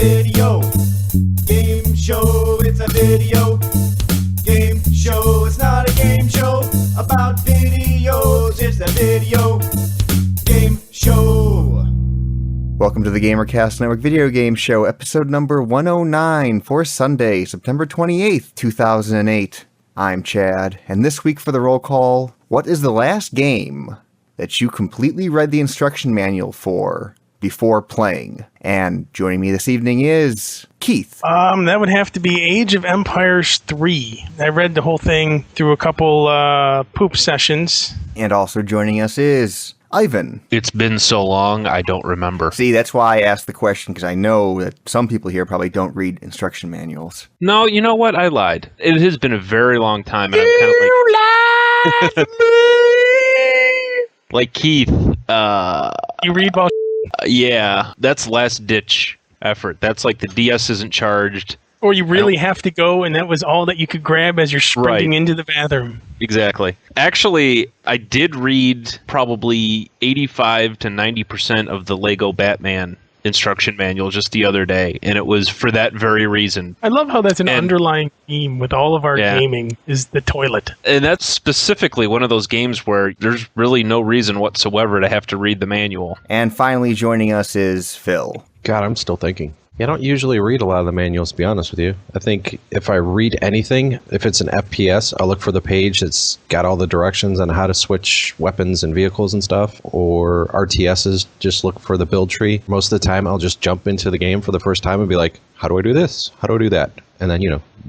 video game show. It's a video game show. It's not a game show about videos. It's a video game show. Welcome to the GamerCast Network Video Game Show, episode number 109 for Sunday, September 28th, 2008. I'm Chad, and this week for the roll call, what is the last game that you completely read the instruction manual for before playing? And joining me this evening is Keith. That would have to be Age of Empires 3. I read the whole thing through a couple poop sessions. And also joining us is Ivan. It's been so long, I don't remember. See, that's why I asked the question, because I know that some people here probably don't read instruction manuals. No, you know what? I lied. It has been a very long time, and I'm kind of like... like Keith. You read about yeah, that's last-ditch effort. That's like the DS isn't charged. or you really have to go, and that was all that you could grab as you're sprinting Right. into the bathroom. Exactly. Actually, I did read probably 85 to 90% of the Lego Batman instruction manual just the other day, and it was for that very reason. I love how that's an underlying theme with all of our gaming is the toilet. And that's specifically one of those games where there's really no reason whatsoever to have to read the manual. And finally joining us is Phil. God, I'm still thinking. I don't usually read a lot of the manuals, to be honest with you. I think if I read anything, if it's an FPS, I'll look for the page that's got all the directions on how to switch weapons and vehicles and stuff. Or RTSs, just look for the build tree. Most of the time, I'll just jump into the game for the first time and be like, how do I do this? How do I do that? And then,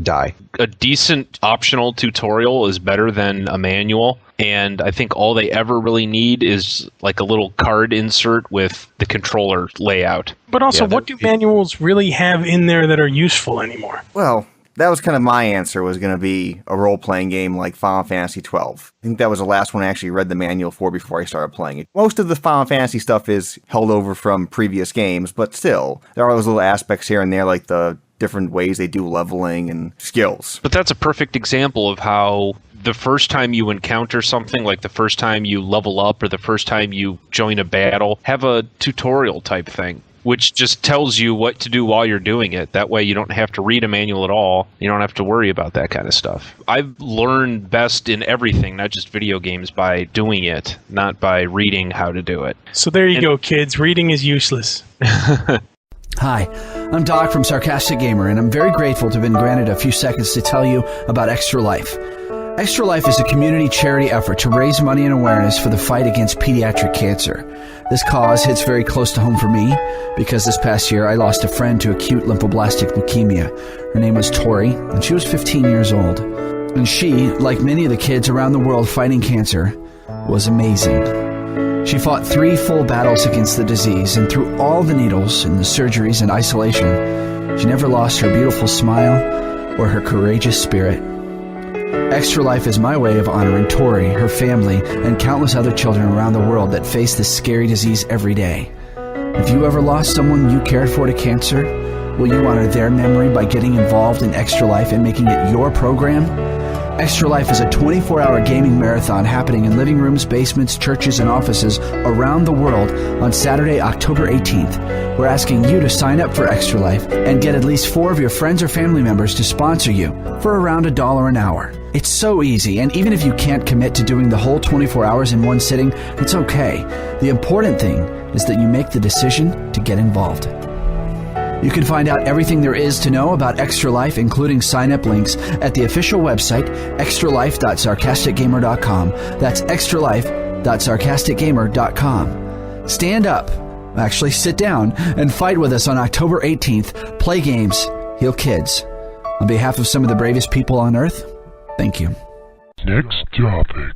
die. A decent optional tutorial is better than a manual. And I think all they ever really need is like a little card insert with the controller layout. But also, what do manuals really have in there that are useful anymore? Well, that was kind of my answer, was going to be a role-playing game like Final Fantasy XII. I think that was the last one I actually read the manual for before I started playing it. Most of the Final Fantasy stuff is held over from previous games, but still, there are those little aspects here and there, like the different ways they do leveling and skills. But that's a perfect example of how the first time you encounter something, like the first time you level up or the first time you join a battle, have a tutorial type thing, which just tells you what to do while you're doing it. That way you don't have to read a manual at all. You don't have to worry about that kind of stuff. I've learned best in everything, not just video games, by doing it, not by reading how to do it. So there you go, kids. Reading is useless. Hi, I'm Doc from Sarcastic Gamer, and I'm very grateful to have been granted a few seconds to tell you about Extra Life. Extra Life is a community charity effort to raise money and awareness for the fight against pediatric cancer. This cause hits very close to home for me because this past year I lost a friend to acute lymphoblastic leukemia. Her name was Tori, and she was 15 years old. And she, like many of the kids around the world fighting cancer, was amazing. She fought 3 full battles against the disease, and through all the needles and the surgeries and isolation, she never lost her beautiful smile or her courageous spirit. Extra Life is my way of honoring Tori, her family, and countless other children around the world that face this scary disease every day. If you ever lost someone you cared for to cancer, will you honor their memory by getting involved in Extra Life and making it your program? Extra Life is a 24-hour gaming marathon happening in living rooms, basements, churches, and offices around the world on Saturday, October 18th. We're asking you to sign up for Extra Life and get at least 4 of your friends or family members to sponsor you for around $1 an hour. It's so easy, and even if you can't commit to doing the whole 24 hours in one sitting, it's okay. The important thing is that you make the decision to get involved. You can find out everything there is to know about Extra Life, including sign-up links, at the official website, extralife.sarcasticgamer.com. That's extralife.sarcasticgamer.com. Stand up, actually sit down, and fight with us on October 18th. Play games, heal kids. On behalf of some of the bravest people on Earth, thank you. Next topic.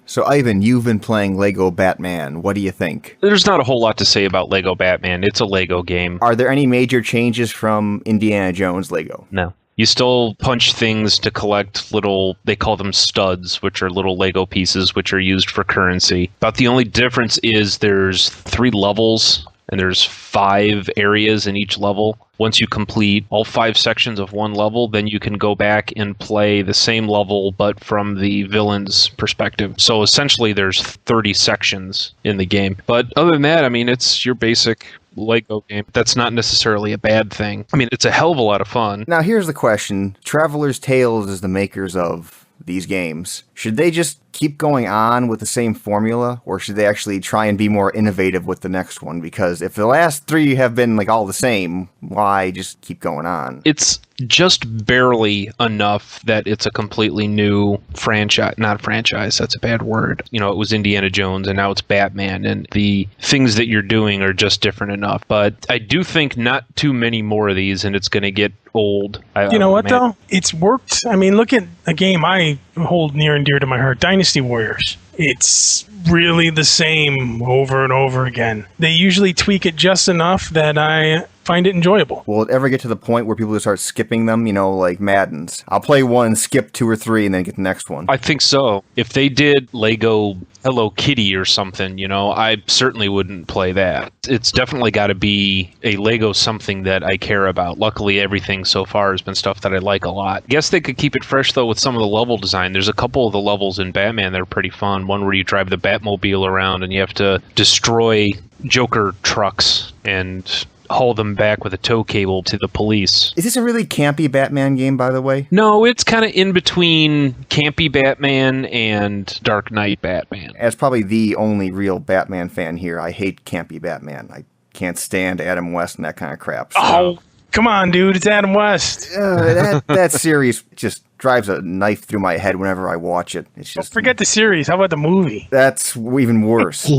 So Ivan, you've been playing Lego Batman. What do you think? There's not a whole lot to say about Lego Batman. It's a Lego game. Are there any major changes from Indiana Jones Lego? No. You still punch things to collect little, they call them studs, which are little Lego pieces which are used for currency. About the only difference is there's 3 levels and there's 5 areas in each level. Once you complete all 5 sections of one level, then you can go back and play the same level, but from the villain's perspective. So essentially there's 30 sections in the game. But other than that, I mean, it's your basic Lego game. That's not necessarily a bad thing. I mean, it's a hell of a lot of fun. Now, here's the question. Traveler's Tales is the makers of these games. Should they just keep going on with the same formula, or should they actually try and be more innovative with the next one? Because if the last three have been like all the same, why just keep going on? It's just barely enough that it's a completely new franchise. Not franchise, that's a bad word. You know, it was Indiana Jones and now it's Batman, and the things that you're doing are just different enough. But I do think not too many more of these, and it's going to get old. You know what, though? It's worked. I mean, look at a game I hold near and dear to my heart, Dynasty Warriors. It's really the same over and over again. They usually tweak it just enough that I find it enjoyable. Will it ever get to the point where people just start skipping them, you know, like Maddens? I'll play one, skip 2 or 3, and then get the next one. I think so. If they did Lego Hello Kitty or something, you know, I certainly wouldn't play that. It's definitely got to be a Lego something that I care about. Luckily, everything so far has been stuff that I like a lot. I guess they could keep it fresh, though, with some of the level design. There's a couple of the levels in Batman that are pretty fun. One where you drive the Batmobile around and you have to destroy Joker trucks and haul them back with a tow cable to the police. Is this a really campy Batman game, by the way? No, it's kind of in between campy Batman and Dark Knight Batman. As probably the only real Batman fan here, I hate campy Batman. I can't stand Adam West and that kind of crap. So. Oh, come on, dude. It's Adam West. That series just drives a knife through my head whenever I watch it. It's just Forget the series. How about the movie? That's even worse.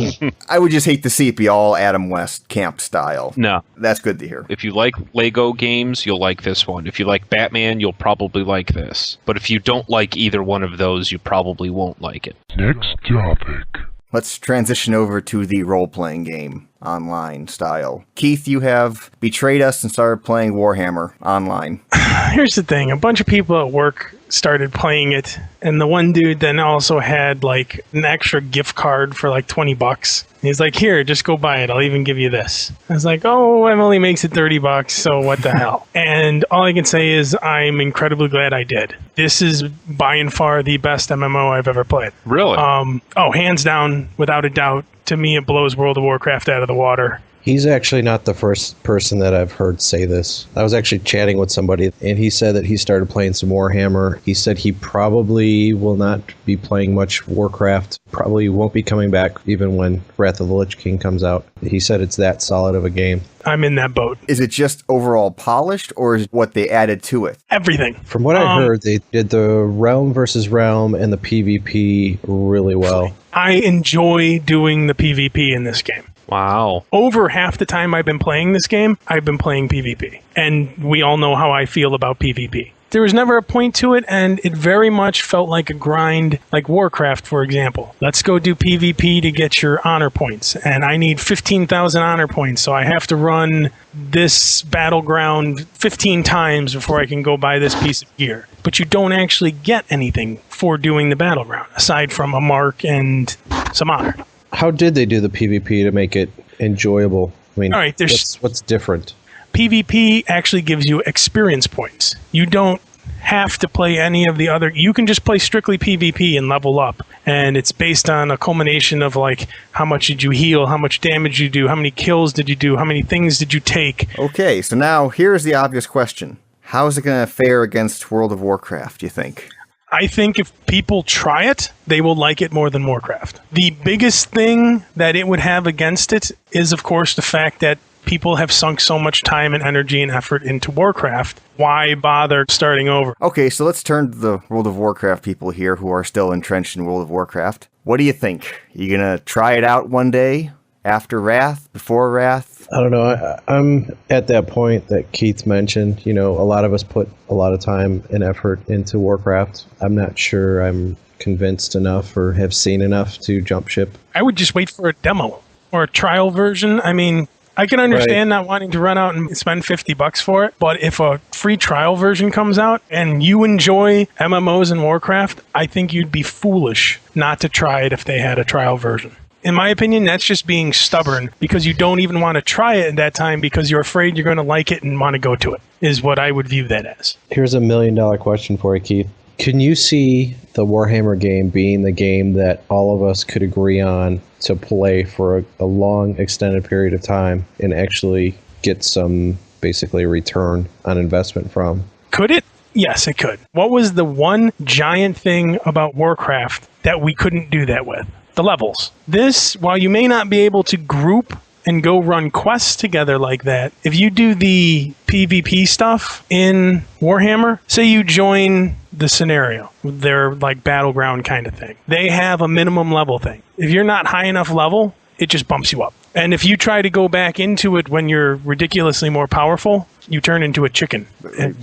I would just hate to see it be all Adam West camp style. No. That's good to hear. If you like Lego games, you'll like this one. If you like Batman, you'll probably like this. But if you don't like either one of those, you probably won't like it. Next topic. Let's transition over to the role-playing game, online style. Keith, you have betrayed us and started playing Warhammer Online. Here's the thing. A bunch of people at work started playing it, and the one dude then also had like an extra gift card for like $20. He's like, here, just go buy it. I'll even give you this. I was like, oh, Emily makes it $30, so what the hell? And all I can say is I'm incredibly glad I did. This is by and far the best MMO I've ever played. Really? Hands down, without a doubt. To me, it blows World of Warcraft out of the water. He's actually not the first person that I've heard say this. I was actually chatting with somebody, and he said that he started playing some Warhammer. He said he probably will not be playing much Warcraft, probably won't be coming back even when Wrath of the Lich King comes out. He said it's that solid of a game. I'm in that boat. Is it just overall polished, or is it what they added to it? Everything. From what I heard, they did the Realm versus Realm and the PvP really well. I enjoy doing the PvP in this game. Wow. Over half the time I've been playing this game, I've been playing PvP. And we all know how I feel about PvP. There was never a point to it, and it very much felt like a grind, like Warcraft, for example. Let's go do PvP to get your honor points. And I need 15,000 honor points, so I have to run this battleground 15 times before I can go buy this piece of gear. But you don't actually get anything for doing the battleground, aside from a mark and some honor. How did they do the PvP to make it enjoyable? I mean, all right, what's different? PvP actually gives you experience points. You don't have to play any of the other. You can just play strictly PvP and level up. And it's based on a culmination of like how much did you heal, how much damage you do, how many kills did you do, how many things did you take. Okay, so now here's the obvious question. How is it going to fare against World of Warcraft, do you think? I think if people try it, they will like it more than Warcraft. The biggest thing that it would have against it is, of course, the fact that people have sunk so much time and energy and effort into Warcraft. Why bother starting over? Okay, so let's turn to the World of Warcraft people here who are still entrenched in World of Warcraft. What do you think? Are you going to try it out one day? After Wrath? Before Wrath? I don't know. I'm at that point that Keith mentioned. You know, a lot of us put a lot of time and effort into Warcraft. I'm not sure I'm convinced enough or have seen enough to jump ship. I would just wait for a demo or a trial version. I mean, I can understand not wanting to run out and spend $50 for it, but if a free trial version comes out and you enjoy MMOs and Warcraft, I think you'd be foolish not to try it if they had a trial version. In my opinion, that's just being stubborn because you don't even want to try it at that time because you're afraid you're going to like it and want to go to it, is what I would view that as. Here's $1 million question for you, Keith. Can you see the Warhammer game being the game that all of us could agree on to play for a long, extended period of time and actually get some, basically, return on investment from? Could it? Yes, it could. What was the one giant thing about Warcraft that we couldn't do that with? The levels. This, while you may not be able to group and go run quests together like that, if you do the PvP stuff in Warhammer, say you join the scenario, their like battleground kind of thing, they have a minimum level thing. If you're not high enough level, it just bumps you up. And if you try to go back into it when you're ridiculously more powerful, you turn into a chicken.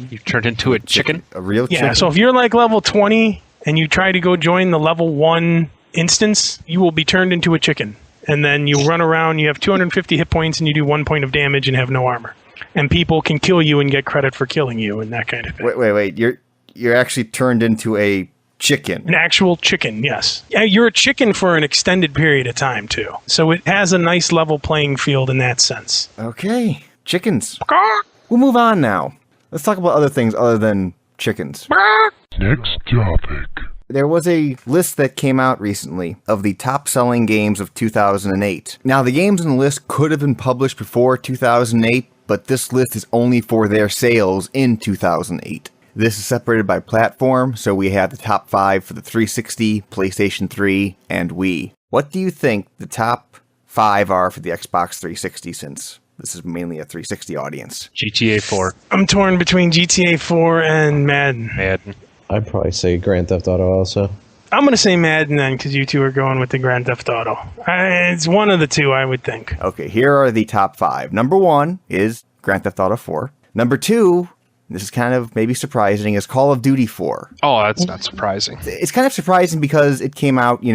You turned into a chicken? A real chicken? Yeah, so if you're like level 20 and you try to go join the level 1 instance, you will be turned into a chicken. And then you run around, you have 250 hit points, and you do 1 point of damage and have no armor. And people can kill you and get credit for killing you and that kind of thing. Wait. You're actually turned into a chicken. An actual chicken, yes. Yeah, you're a chicken for an extended period of time, too. So it has a nice level playing field in that sense. Okay. Chickens. We'll move on now. Let's talk about other things other than chickens. Next topic. There was a list that came out recently of the top-selling games of 2008. Now, the games in the list could have been published before 2008, but this list is only for their sales in 2008. This is separated by platform, so we have the top 5 for the 360, PlayStation 3, and Wii. What do you think the top 5 are for the Xbox 360, since this is mainly a 360 audience? GTA 4. I'm torn between GTA 4 and Madden. I'd probably say Grand Theft Auto also. I'm going to say Madden then, because you two are going with the Grand Theft Auto. It's one of the two, I would think. Okay, here are the top 5. Number 1 is Grand Theft Auto 4. Number 2, this is kind of maybe surprising, is Call of Duty 4. Oh, that's not surprising. It's kind of surprising because it came out,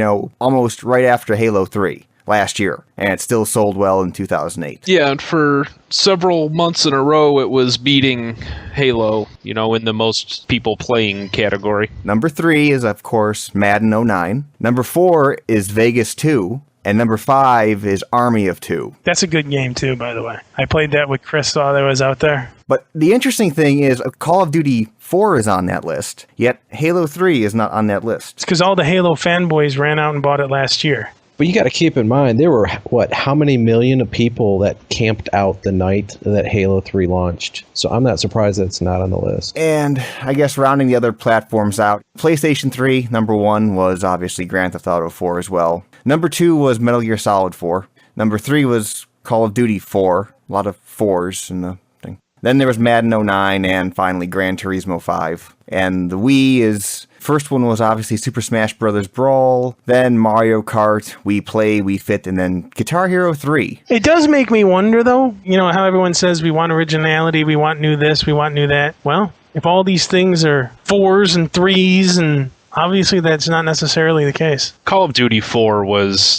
almost right after Halo 3 last year, and it still sold well in 2008. Yeah, and for several months in a row, it was beating Halo, in the most people playing category. Number 3 is, of course, Madden 09. Number 4 is Vegas 2. And number 5 is Army of 2. That's a good game, too, by the way. I played that with Chris while I was out there. But the interesting thing is Call of Duty 4 is on that list, yet Halo 3 is not on that list. It's because all the Halo fanboys ran out and bought it last year. But you got to keep in mind, there were, how many million of people that camped out the night that Halo 3 launched? So I'm not surprised that it's not on the list. And I guess rounding the other platforms out, PlayStation 3, number 1 was obviously Grand Theft Auto 4 as well. Number 2 was Metal Gear Solid 4. Number 3 was Call of Duty 4. A lot of 4s in the thing. Then there was Madden 09 and finally Gran Turismo 5. And the Wii is... First one was obviously Super Smash Bros. Brawl, then Mario Kart, Wii Play, Wii Fit, and then Guitar Hero 3. It does make me wonder, though, how everyone says we want originality, we want new this, we want new that. Well, if all these things are 4s and 3s, and obviously that's not necessarily the case. Call of Duty 4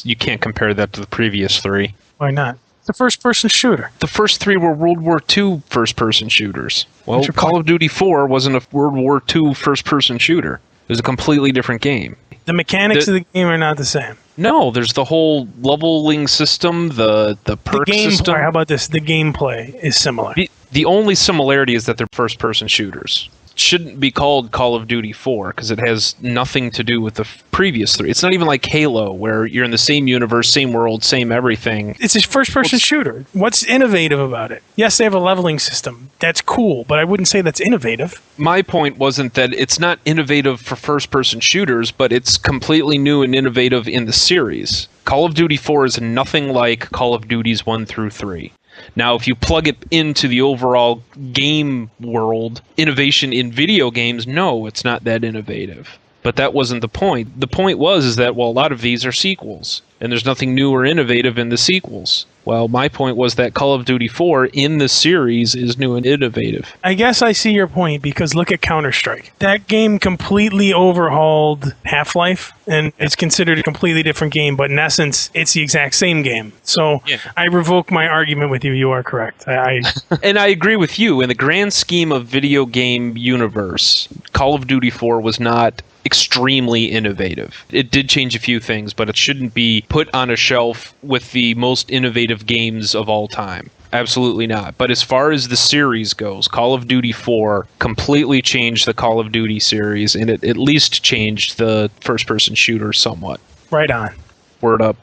you can't compare that to the previous 3. Why not? It's a first-person shooter. The first 3 were World War II first-person shooters. Well, Call of Duty 4 wasn't a World War II first-person shooter. It was a completely different game. The mechanics of the game are not the same. No, there's the whole leveling system, the perk system. How about this? The gameplay is similar. The only similarity is that they're first-person shooters. It shouldn't be called Call of Duty 4 because it has nothing to do with the previous 3. It's not even like Halo where you're in the same universe, same world, same everything. It's a first-person shooter. What's innovative about it? Yes, they have a leveling system. That's cool, but I wouldn't say that's innovative. My point wasn't that it's not innovative for first-person shooters, but it's completely new and innovative in the series. Call of Duty 4 is nothing like Call of Duties 1 through 3. Now, if you plug it into the overall game world, innovation in video games, no, it's not that innovative. But that wasn't the point. The point was that, a lot of these are sequels, and there's nothing new or innovative in the sequels. Well, my point was that Call of Duty 4 in the series is new and innovative. I guess I see your point, because look at Counter-Strike. That game completely overhauled Half-Life, and it's considered a completely different game, but in essence, it's the exact same game. So I revoke my argument with you. You are correct. And I agree with you. In the grand scheme of video game universe, Call of Duty 4 was not extremely innovative. It did change a few things, but it shouldn't be put on a shelf with the most innovative games of all time. Absolutely not. But as far as the series goes, Call of Duty 4 completely changed the Call of Duty series, and it at least changed the first-person shooter somewhat. Right on. Word up.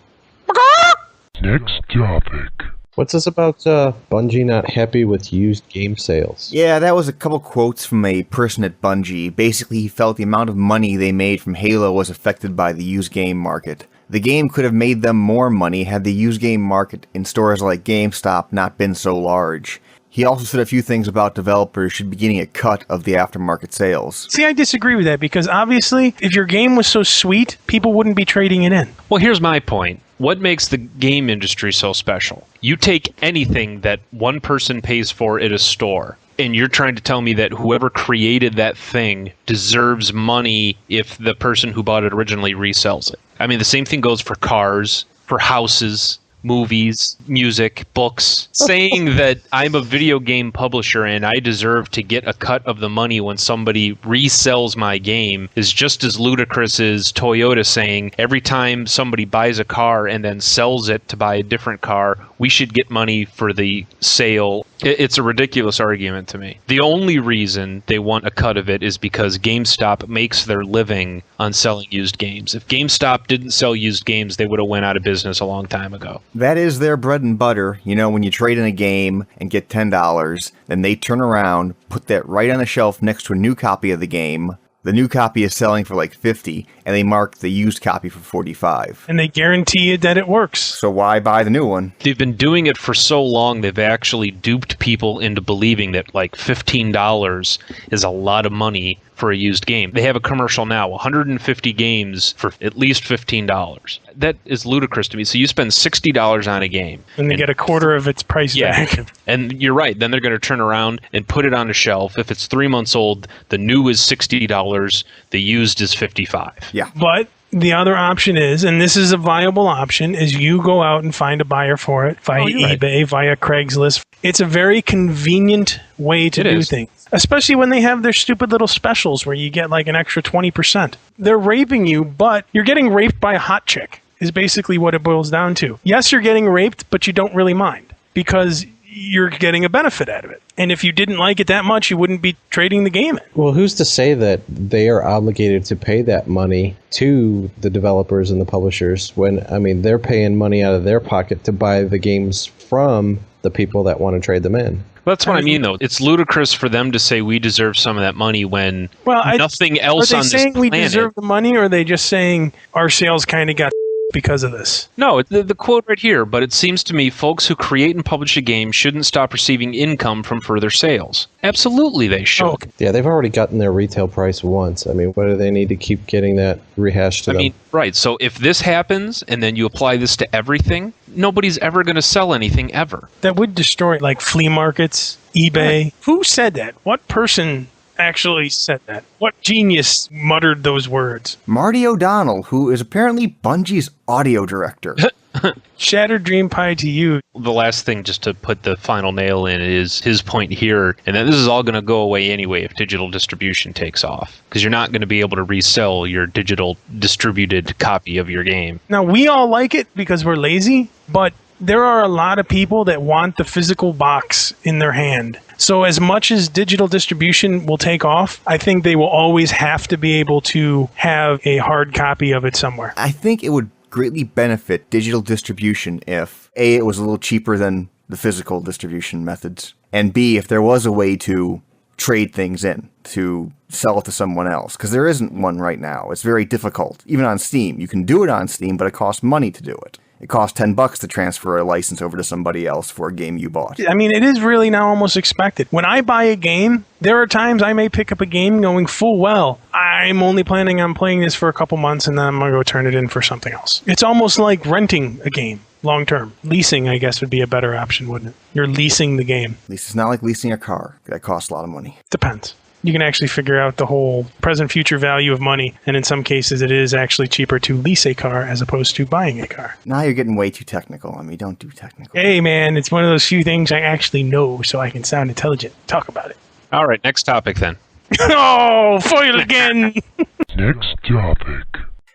Next topic. What's this about Bungie not happy with used game sales? Yeah, that was a couple quotes from a person at Bungie. Basically, he felt the amount of money they made from Halo was affected by the used game market. The game could have made them more money had the used game market in stores like GameStop not been so large. He also said a few things about developers should be getting a cut of the aftermarket sales. See, I disagree with that because obviously, if your game was so sweet, people wouldn't be trading it in. Well, here's my point. What makes the game industry so special? You take anything that one person pays for at a store, and you're trying to tell me that whoever created that thing deserves money if the person who bought it originally resells it. I mean, the same thing goes for cars, for houses, movies, music, books. Saying that I'm a video game publisher and I deserve to get a cut of the money when somebody resells my game is just as ludicrous as Toyota saying every time somebody buys a car and then sells it to buy a different car, we should get money for the sale. It's a ridiculous argument to me. The only reason they want a cut of it is because GameStop makes their living on selling used games. If GameStop didn't sell used games, they would have went out of business a long time ago. That is their bread and butter. You know, when you trade in a game and get $10, then they turn around, put that right on the shelf next to a new copy of the game. The new copy is selling for like $50, and they mark the used copy for $45. And they guarantee you that it works. So why buy the new one? They've been doing it for so long, they've actually duped people into believing that like $15 is a lot of money for a used game. They have a commercial now, 150 games for at least $15. That is ludicrous to me. So you spend $60 on a game. And they get a quarter of its price back. And you're right. Then they're going to turn around and put it on a shelf. If it's 3 months old, the new is $60, the used is $55. Yeah. But the other option is, and this is a viable option, is you go out and find a buyer for it via eBay, via Craigslist. It's a very convenient way to do things. Especially when they have their stupid little specials where you get like an extra 20%. They're raping you, but you're getting raped by a hot chick, is basically what it boils down to. Yes, you're getting raped, but you don't really mind because you're getting a benefit out of it. And if you didn't like it that much, you wouldn't be trading the game in. Well, who's to say that they are obligated to pay that money to the developers and the publishers when, I mean, they're paying money out of their pocket to buy the games from the people that want to trade them in? That's what I mean, though. It's ludicrous for them to say we deserve some of that money when nothing else on this planet... Are they saying we deserve the money, or are they just saying our sales kind of got because of this? No, the quote right here, but it seems to me folks who create and publish a game shouldn't stop receiving income from further sales. Absolutely they should. Oh, okay. Yeah, they've already gotten their retail price once. I mean, what do they need to keep getting that rehashed to them? I mean, right. So if this happens and then you apply this to everything, nobody's ever going to sell anything ever. That would destroy like flea markets, eBay. Right. Who said that? What person actually said that? What genius muttered those words? Marty O'Donnell, who is apparently Bungie's audio director. Shattered dream pie to you. The last thing, just to put the final nail in, is his point here, and that this is all going to go away anyway if digital distribution takes off, because you're not going to be able to resell your digital distributed copy of your game. Now, we all like it because we're lazy, but there are a lot of people that want the physical box in their hand. So as much as digital distribution will take off, I think they will always have to be able to have a hard copy of it somewhere. I think it would greatly benefit digital distribution if, A, it was a little cheaper than the physical distribution methods, and B, if there was a way to trade things in, to sell it to someone else, because there isn't one right now. It's very difficult. Even on Steam. You can do it on Steam, but it costs money to do it. It costs $10 to transfer a license over to somebody else for a game you bought. I mean, it is really now almost expected. When I buy a game, there are times I may pick up a game knowing full well I'm only planning on playing this for a couple months and then I'm going to go turn it in for something else. It's almost like renting a game long term. Leasing, I guess, would be a better option, wouldn't it? You're leasing the game. At least it's not like leasing a car. That costs a lot of money. Depends. You can actually figure out the whole present-future value of money, and in some cases it is actually cheaper to lease a car as opposed to buying a car. Now you're getting way too technical. I mean, don't do technical. Hey, man, it's one of those few things I actually know, so I can sound intelligent. Talk about it. All right, next topic then. Oh, foil again! Next topic.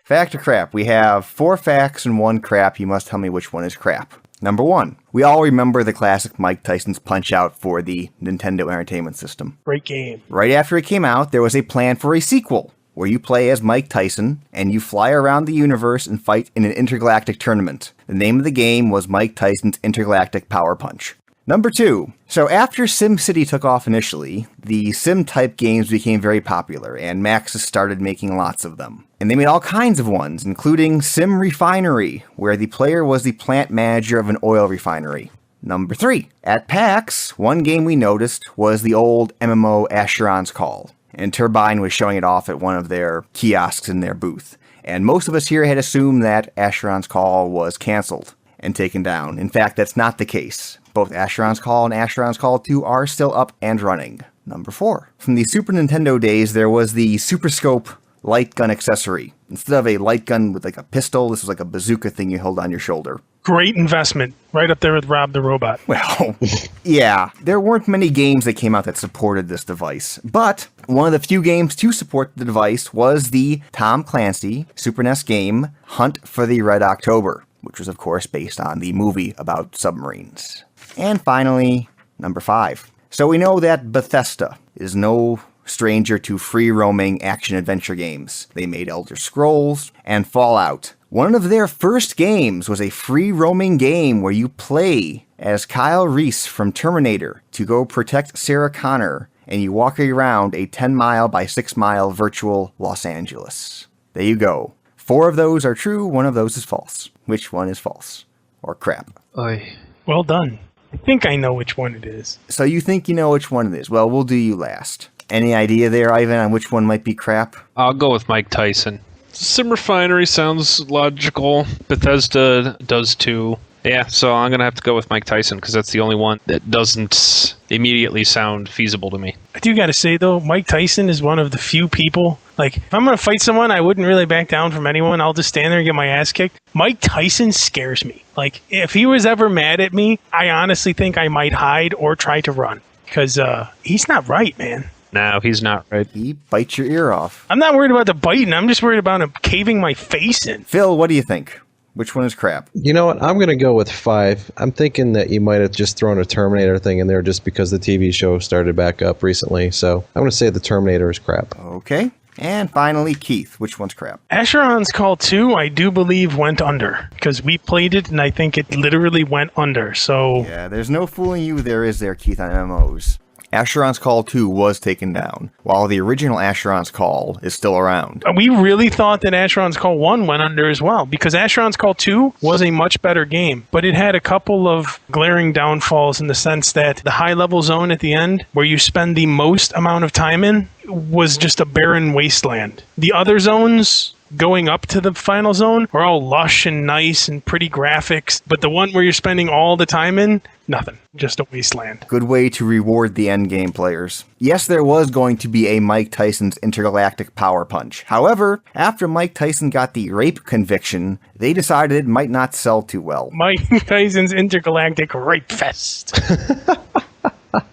Fact or crap? We have 4 facts and 1 crap. You must tell me which one is crap. Number 1. We all remember the classic Mike Tyson's Punch-Out for the Nintendo Entertainment System. Great game. Right after it came out, there was a plan for a sequel, where you play as Mike Tyson, and you fly around the universe and fight in an intergalactic tournament. The name of the game was Mike Tyson's Intergalactic Power Punch. Number 2. So after SimCity took off initially, the sim-type games became very popular, and Maxis started making lots of them. And they made all kinds of ones, including Sim Refinery, where the player was the plant manager of an oil refinery. Number 3. At PAX, one game we noticed was the old MMO Asheron's Call, and Turbine was showing it off at one of their kiosks in their booth. And most of us here had assumed that Asheron's Call was cancelled and taken down. In fact, that's not the case. Both Asheron's Call and Asheron's Call 2 are still up and running. Number 4. From the Super Nintendo days, there was the Super Scope light gun accessory. Instead of a light gun with like a pistol, this was like a bazooka thing you held on your shoulder. Great investment. Right up there with Rob the Robot. Well, yeah, there weren't many games that came out that supported this device, but one of the few games to support the device was the Tom Clancy Super NES game Hunt for the Red October, which was of course based on the movie about submarines. And finally, number 5. So we know that Bethesda is no stranger to free-roaming action-adventure games. They made Elder Scrolls and Fallout. One of their first games was a free-roaming game where you play as Kyle Reese from Terminator to go protect Sarah Connor, and you walk around a 10-mile by 6-mile virtual Los Angeles. There you go. 4 of those are true, 1 of those is false. Which one is false? Or crap? Oy. Well done. I think I know which one it is. So you think you know which one it is. Well, we'll do you last. Any idea there, Ivan, on which one might be crap? I'll go with Mike Tyson. Sim Refinery sounds logical. Bethesda does too. Yeah, so I'm going to have to go with Mike Tyson because that's the only one that doesn't immediately sound feasible to me. I do got to say, though, Mike Tyson is one of the few people, like, if I'm going to fight someone, I wouldn't really back down from anyone. I'll just stand there and get my ass kicked. Mike Tyson scares me. Like, if he was ever mad at me, I honestly think I might hide or try to run because he's not right, man. No, he's not right. He bites your ear off. I'm not worried about the biting. I'm just worried about him caving my face in. Phil, what do you think? Which one is crap? You know what? I'm going to go with 5. I'm thinking that you might have just thrown a Terminator thing in there just because the TV show started back up recently. So I'm going to say the Terminator is crap. Okay. And finally, Keith, which one's crap? Asheron's Call 2, I do believe, went under because we played it and I think it literally went under. So Yeah, there's no fooling you there, is there, Keith, on MMOs. Asheron's Call 2 was taken down, while the original Asheron's Call is still around. we really thought that Asheron's Call 1 went under as well because Asheron's Call 2 was a much better game, but it had a couple of glaring downfalls in the sense that the high-level zone at the end, where you spend the most amount of time in, was just a barren wasteland. The other zones going up to the final zone are all lush and nice and pretty graphics, but the one where you're spending all the time in, nothing. Just a wasteland. Good way to reward the endgame players. Yes, there was going to be a Mike Tyson's Intergalactic Power Punch. However, after Mike Tyson got the rape conviction, they decided it might not sell too well. Mike Tyson's Intergalactic Rape Fest.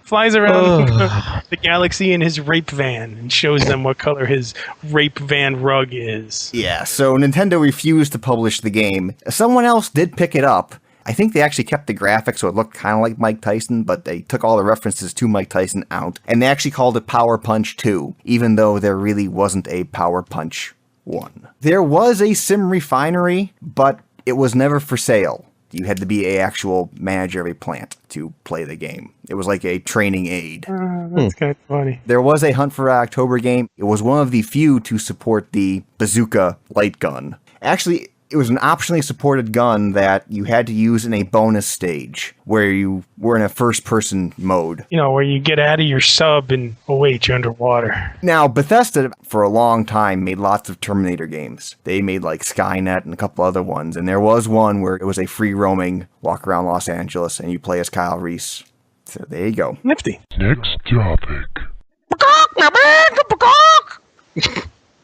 Flies around the galaxy in his rape van and shows them what color his rape van rug is. Yeah, so Nintendo refused to publish the game. Someone else did pick it up. I think they actually kept the graphics so it looked kind of like Mike Tyson, but they took all the references to Mike Tyson out. And they actually called it Power Punch 2, even though there really wasn't a Power Punch 1. There was a Sim Refinery, but it was never for sale. You had to be an actual manager of a plant to play the game. It was like a training aid. That's kind of funny. There was a Hunt for October game. It was one of the few to support the bazooka light gun. Actually, it was an optionally supported gun that you had to use in a bonus stage where you were in a first-person mode. You know, where you get out of your sub and, oh wait, you're underwater. Now, Bethesda, for a long time, made lots of Terminator games. They made, like, Skynet and a couple other ones, and there was one where it was a free-roaming walk around Los Angeles, and you play as Kyle Reese. So there you go. Nifty. Next topic.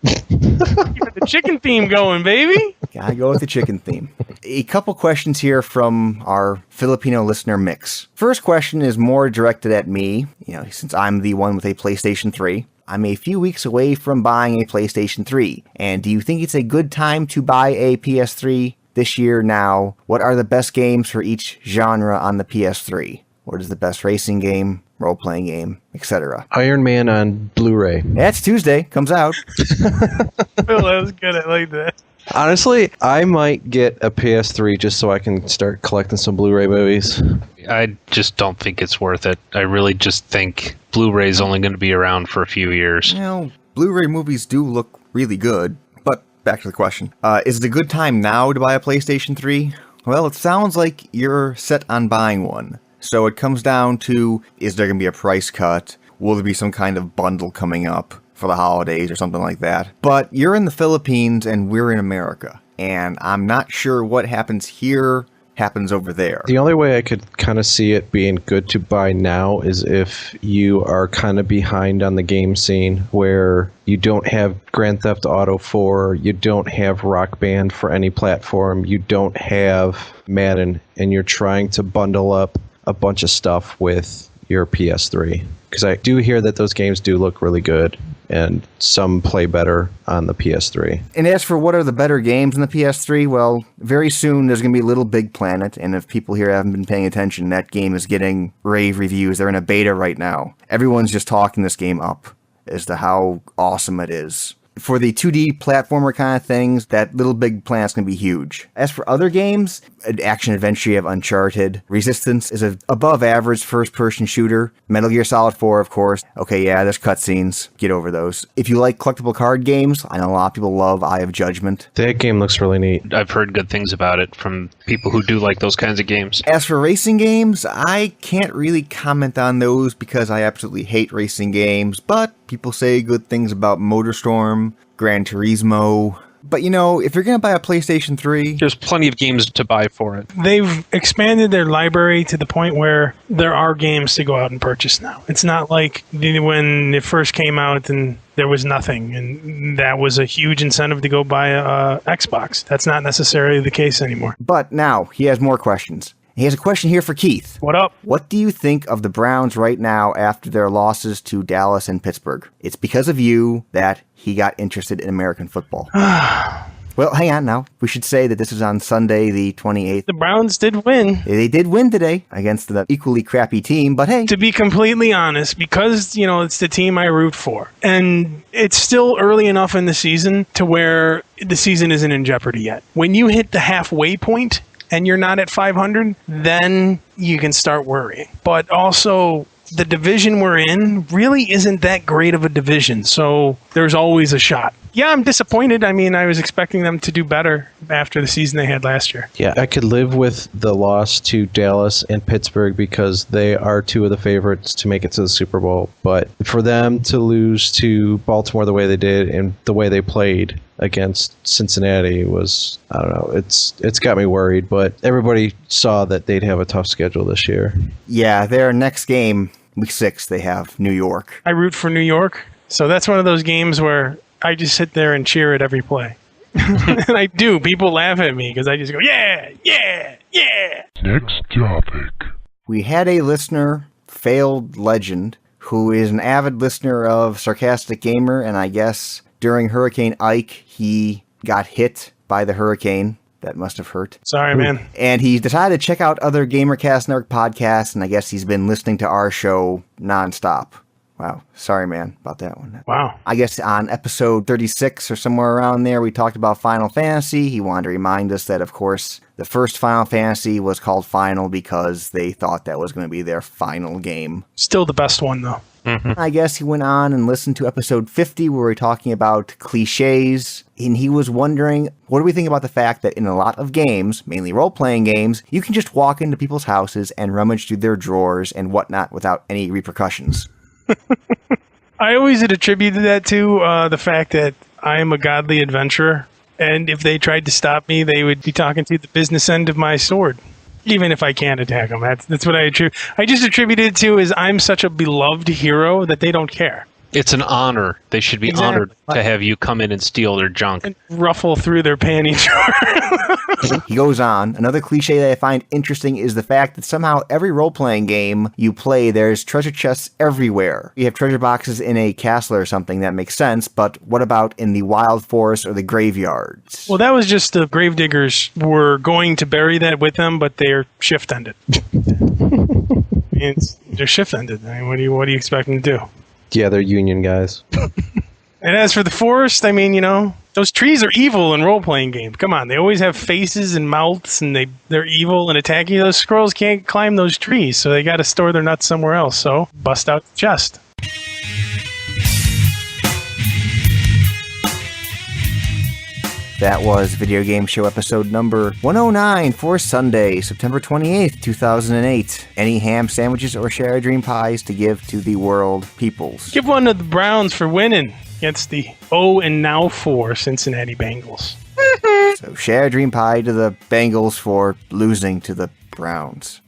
Keep the chicken theme going, baby. Gotta go with the chicken theme. A couple questions here from our Filipino listener mix. First question is more directed at me, since I'm the one with a PlayStation 3. I'm a few weeks away from buying a PlayStation 3, and do you think it's a good time to buy a PS3 this year now, what are the best games for each genre on the PS3? What is the best racing game, role-playing game, etc.? Iron Man on Blu-ray. Yeah, it's Tuesday. Comes out. Phil, that was good. I like that. Honestly, I might get a PS3 just so I can start collecting some Blu-ray movies. I just don't think it's worth it. I really just think Blu-ray is only going to be around for a few years. You know, Blu-ray movies do look really good. But back to the question. Is it a good time now to buy a PlayStation 3? Well, it sounds like you're set on buying one. So it comes down to, is there going to be a price cut? Will there be some kind of bundle coming up for the holidays or something like that? But you're in the Philippines and we're in America. And I'm not sure what happens here happens over there. The only way I could kind of see it being good to buy now is if you are kind of behind on the game scene, where you don't have Grand Theft Auto 4, you don't have Rock Band for any platform, you don't have Madden, and you're trying to bundle up a bunch of stuff with your PS3. Because I do hear that those games do look really good, and some play better on the PS3. And as for what are the better games on the PS3, well, very soon there's going to be Little Big Planet, and if people here haven't been paying attention, that game is getting rave reviews. They're in a beta right now. Everyone's just talking this game up as to how awesome it is. For the 2D platformer kind of things, that Little Big Planet's going to be huge. As for other games, an action-adventure, you have Uncharted. Resistance is an above-average first-person shooter. Metal Gear Solid 4, of course. Okay, yeah, there's cutscenes. Get over those. If you like collectible card games, I know a lot of people love Eye of Judgment. That game looks really neat. I've heard good things about it from people who do like those kinds of games. As for racing games, I can't really comment on those because I absolutely hate racing games, but people say good things about MotorStorm, Gran Turismo. But you know, if you're going to buy a PlayStation 3... There's plenty of games to buy for it. They've expanded their library to the point where there are games to go out and purchase now. It's not like when it first came out and there was nothing, and that was a huge incentive to go buy a Xbox. That's not necessarily the case anymore. But now, he has more questions. He has a question here for Keith. What up? What do you think of the Browns right now after their losses to Dallas and Pittsburgh? It's because of you that he got interested in American football. Well, hang on now. We should say that this is on Sunday, the 28th. The Browns did win. They did win today against the equally crappy team, but hey. To be completely honest, because, you know, it's the team I root for, and it's still early enough in the season to where the season isn't in jeopardy yet. When you hit the halfway point and you're not at 500, then you can start worrying. But also, the division we're in really isn't that great of a division, so there's always a shot. Yeah, I'm disappointed. I mean, I was expecting them to do better after the season they had last year. Yeah, I could live with the loss to Dallas and Pittsburgh because they are two of the favorites to make it to the Super Bowl. But for them to lose to Baltimore the way they did and the way they played against Cincinnati was, I don't know, it's got me worried. But everybody saw that they'd have a tough schedule this year. Yeah, their next game, week 6, they have New York. I root for New York, so that's one of those games where I just sit there and cheer at every play. And I do. People laugh at me because I just go, yeah, yeah, yeah. Next topic. We had a listener, Failed Legend, who is an avid listener of Sarcastic Gamer, and I guess during Hurricane Ike, he got hit by the hurricane. That must have hurt. Sorry, man. And he decided to check out other GamerCast Network podcasts, and I guess he's been listening to our show nonstop. Wow. Sorry, man, about that one. Wow. I guess on episode 36 or somewhere around there, we talked about Final Fantasy. He wanted to remind us that, of course, the first Final Fantasy was called Final because they thought that was going to be their final game. Still the best one, though. Mm-hmm. I guess he went on and listened to episode 50 where we're talking about cliches, and he was wondering, what do we think about the fact that in a lot of games, mainly role-playing games, you can just walk into people's houses and rummage through their drawers and whatnot without any repercussions? I always had attributed that to the fact that I am a godly adventurer, and if they tried to stop me, they would be talking to the business end of my sword, even if I can't attack them. That's what I attribute. I just attributed it to is I'm such a beloved hero that they don't care. It's an honor. They should be Exactly. honored to have you come in and steal their junk. And ruffle through their panty drawer. He goes on, another cliche that I find interesting is the fact that somehow every role-playing game you play, there's treasure chests everywhere. You have treasure boxes in a castle or something, that makes sense, but what about in the wild forest or the graveyards? Well, that was just the gravediggers were going to bury that with them, but their shift ended. Their shift ended. I mean, what do you expect them to do? Yeah, they're union guys. And as for the forest, I mean, those trees are evil in role-playing games. Come on, they always have faces and mouths, and they're evil and attack you. Those squirrels can't climb those trees, so they got to store their nuts somewhere else. So bust out the chest. That was Video Game Show episode number 109 for Sunday, September 28th, 2008. Any ham sandwiches or share dream pies to give to the world peoples? Give one to the Browns for winning against the 0-4 Cincinnati Bengals. So share dream pie to the Bengals for losing to the Browns.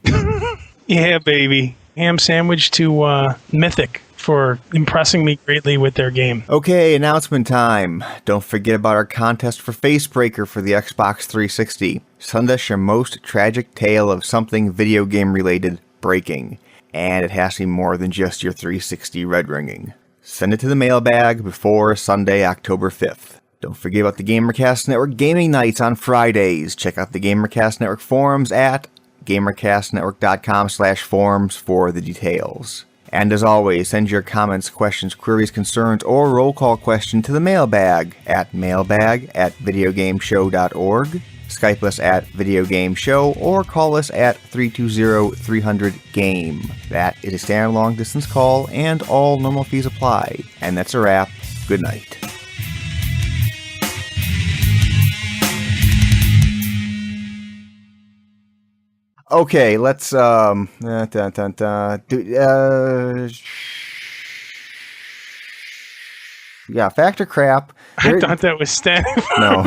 Yeah, baby. Ham sandwich to Mythic for impressing me greatly with their game. Okay, announcement time. Don't forget about our contest for Facebreaker for the Xbox 360. Send us your most tragic tale of something video game related breaking. And it has to be more than just your 360 red ringing. Send it to the mailbag before Sunday, October 5th. Don't forget about the GamerCast Network gaming nights on Fridays. Check out the GamerCast Network forums at gamercastnetwork.com/forums for the details. And as always, send your comments, questions, queries, concerns, or roll call question to the mailbag at mailbag@videogameshow.org. Skype us at videogameshow or call us at 320-300-GAME. That is a standard long distance call and all normal fees apply. And that's a wrap. Good night. Okay, let's yeah, fact or crap. I thought that was static. No.